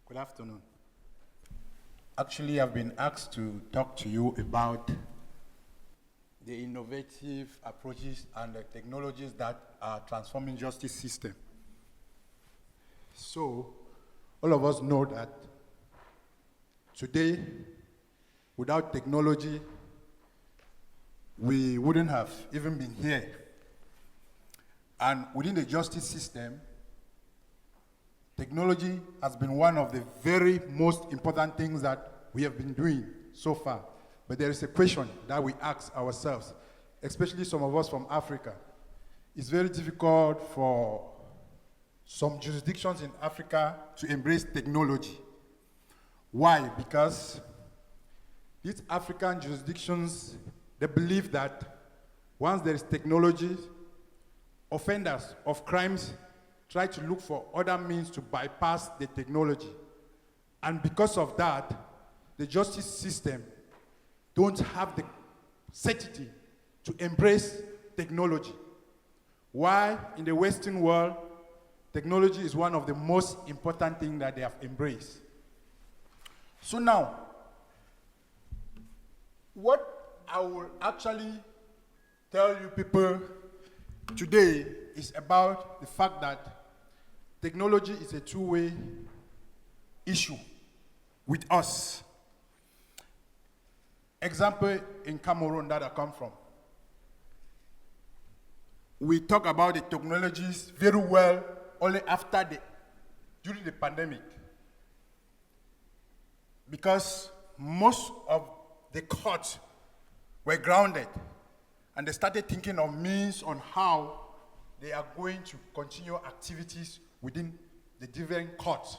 Good afternoon. Actually, I've been asked to talk to you about the innovative approaches and the technologies that are transforming justice system. So, all of us know that today, without technology, we wouldn't have even been here. And within the justice system, technology has been one of the very most important things that we have been doing so far. But there is a question that we ask ourselves, especially some of us from Africa. It's very difficult for some jurisdictions in Africa to embrace technology. Why? Because these African jurisdictions, they believe that once there is technology, offenders of crimes try to look for other means to bypass the technology. And because of that, the justice system don't have the certainty to embrace technology. Why in the Western world, technology is one of the most important things that they have embraced. So now, what I will actually tell you people today is about the fact that technology is a two-way issue with us. Example in Cameroon that I come from. We talk about the technologies very well only during the pandemic. Because most of the courts were grounded and they started thinking of means on how they are going to continue activities within the different courts.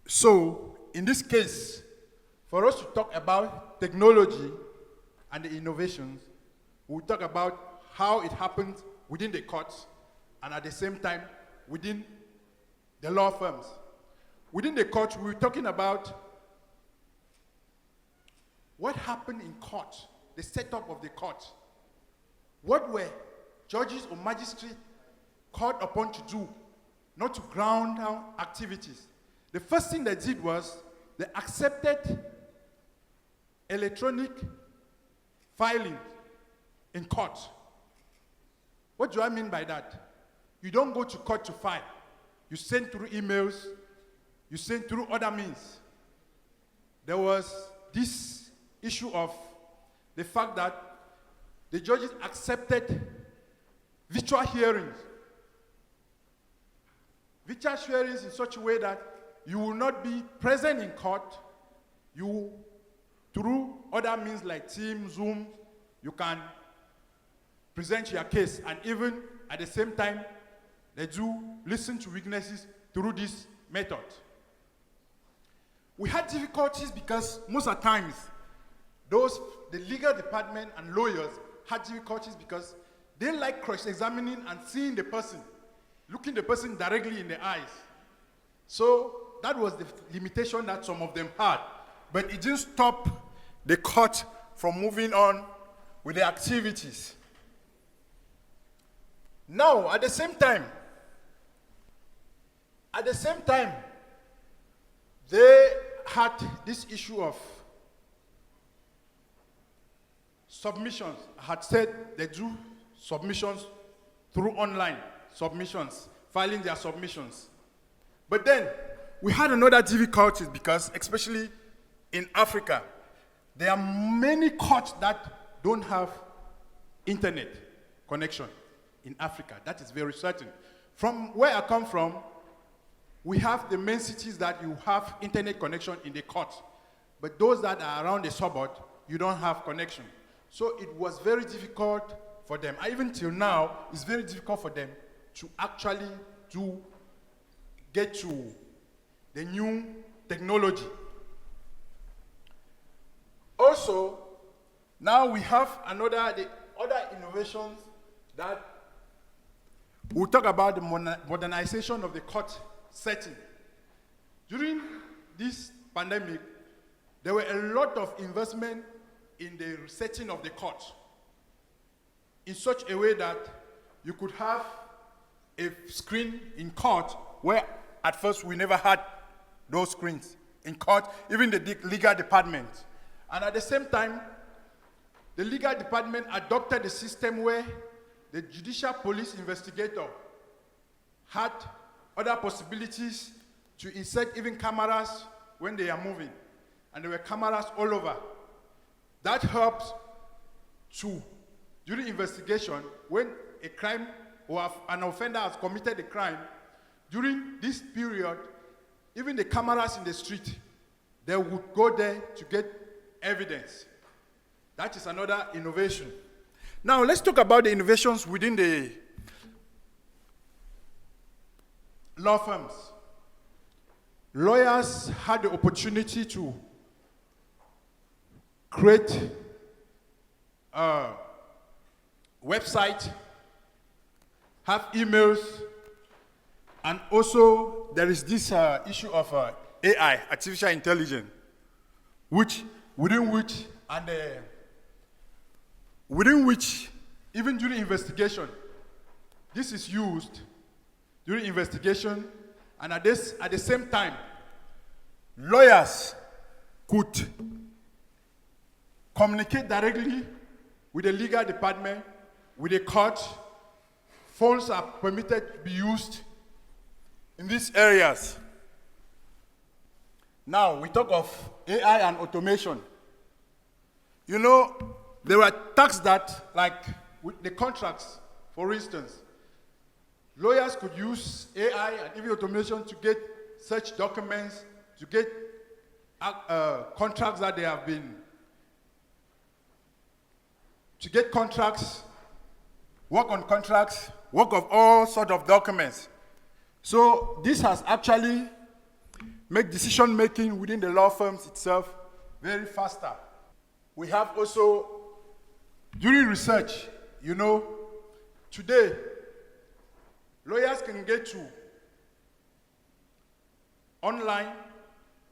So, in this case, for us to talk about technology and the innovations, we'll talk about how it happens within the courts and at the same time within the law firms. Within the court, we're talking about what happened in court, the setup of the court. What were judges or magistrates called upon to do, not to ground down activities? The first thing they did was they accepted electronic filing in court. What do I mean by that? You don't go to court to file. You send through emails, you send through other means. There was this issue of the fact that the judges accepted virtual hearings. Virtual hearings in such a way that you will not be present in court. You, through other means like Teams, Zoom, you can present your case, and even at the same time, they do listen to witnesses through this method. We had difficulties because most of the times, the legal department and lawyers had difficulties because they like cross-examining and seeing the person, looking the person directly in the eyes. So that was the limitation that some of them had. But it didn't stop the court from moving on with the activities. Now, at the same time, they had this issue of submissions. I had said they do submissions through online submissions, filing their submissions. But then, we had another difficulty because, especially in Africa, there are many courts that don't have internet connection in Africa. That is very certain. From where I come from, we have the main cities that you have internet connection in the court. But those that are around the suburb, you don't have connection. So it was very difficult for them. Even till now, it's very difficult for them to actually get to the new technology. Also, now we have the other innovations that we'll talk about, the modernization of the court setting. During this pandemic, there were a lot of investment in the setting of the court in such a way that you could have a screen in court where at first we never had those screens in court, even the legal department. And at the same time, the legal department adopted a system where the judicial police investigator had other possibilities to insert even cameras when they are moving. And there were cameras all over. That helps to, during investigation, when a crime or an offender has committed a crime, during this period, even the cameras in the street, they would go there to get evidence. That is another innovation. Now, let's talk about the innovations within the law firms. Lawyers had the opportunity to create a website, have emails, and also there is this issue of AI, artificial intelligence, within which even during investigation, this is used during investigation, and at the same time, lawyers could communicate directly with the legal department, with the court. Phones are permitted to be used in these areas. Now, we talk of AI and automation. You know, there are tasks that, like with the contracts, for instance, lawyers could use AI and even automation to get such documents, to get contracts that they have been, to get contracts, work on contracts, work of all sorts of documents. So this has actually made decision-making within the law firms itself very faster. We have also, during research, you know, today, lawyers can get to online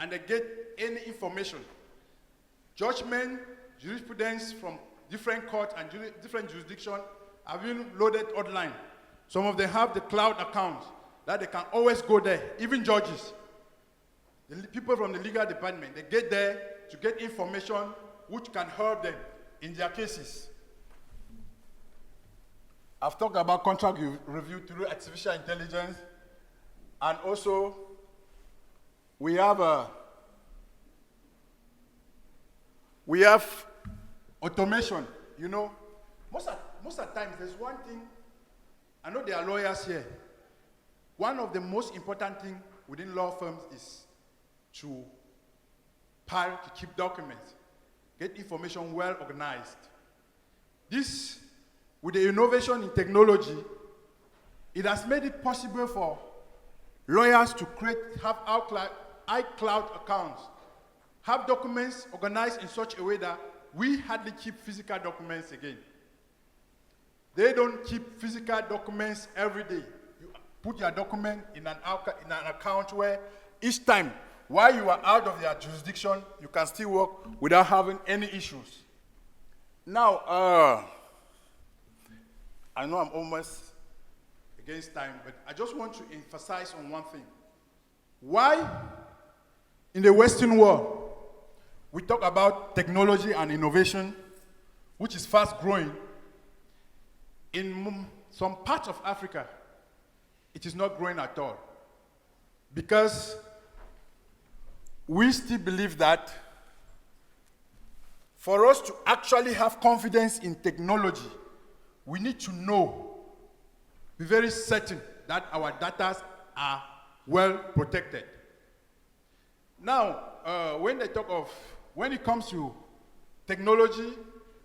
and they get any information. Judgment, jurisprudence from different courts and different jurisdictions have been loaded online. Some of them have the cloud accounts that they can always go there, even judges. The people from the legal department, they get there to get information which can help them in their cases. I've talked about contract review through artificial intelligence, and also we have automation. You know, most of the times there's one thing. I know there are lawyers here. One of the most important things within law firms is to keep documents, get information well organized. This, with the innovation in technology, it has made it possible for lawyers to have iCloud accounts, have documents organized in such a way that we hardly keep physical documents again. They don't keep physical documents every day. You put your document in an account where each time, while you are out of their jurisdiction, you can still work without having any issues. Now, I know I'm almost against time, but I just want to emphasize on one thing. Why, in the Western world, we talk about technology and innovation, which is fast growing. In some parts of Africa, it is not growing at all. Because we still believe that for us to actually have confidence in technology, we need to be very certain that our data are well protected. Now, when it comes to technology,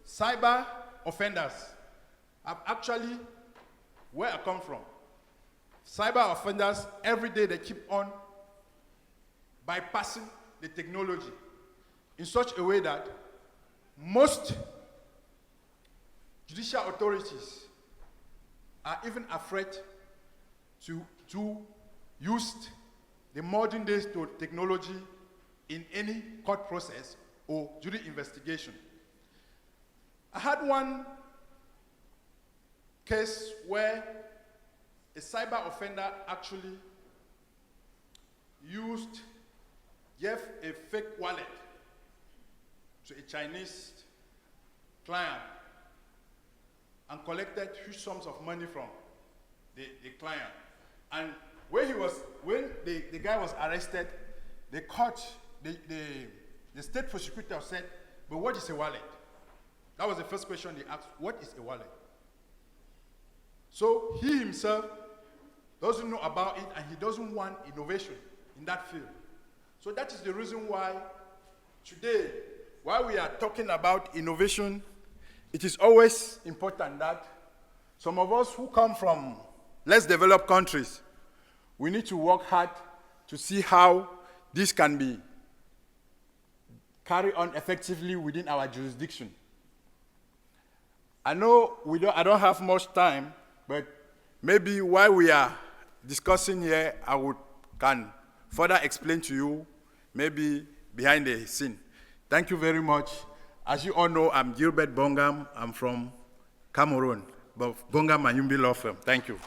cyber offenders are actually where I come from. Cyber offenders, every day they keep on bypassing the technology in such a way that most judicial authorities are even afraid to use the modern day technology in any court process or during investigation. I had one case where a cyber offender actually gave a fake wallet to a Chinese client and collected huge sums of money from the client. And when the guy was arrested, the state prosecutor said, but what is a wallet? That was the first question they asked, what is a wallet? So he himself doesn't know about it, and he doesn't want innovation in that field. So that is the reason why today, while we are talking about innovation, it is always important that some of us who come from less developed countries, we need to work hard to see how this can be carried on effectively within our jurisdiction. I know I don't have much time, but maybe while we are discussing here, can further explain to you, maybe behind the scene. Thank you very much. As you all know, I'm Gilbert Bongam. I'm from Cameroon, but Bongam and Youmbi law firm. Thank you.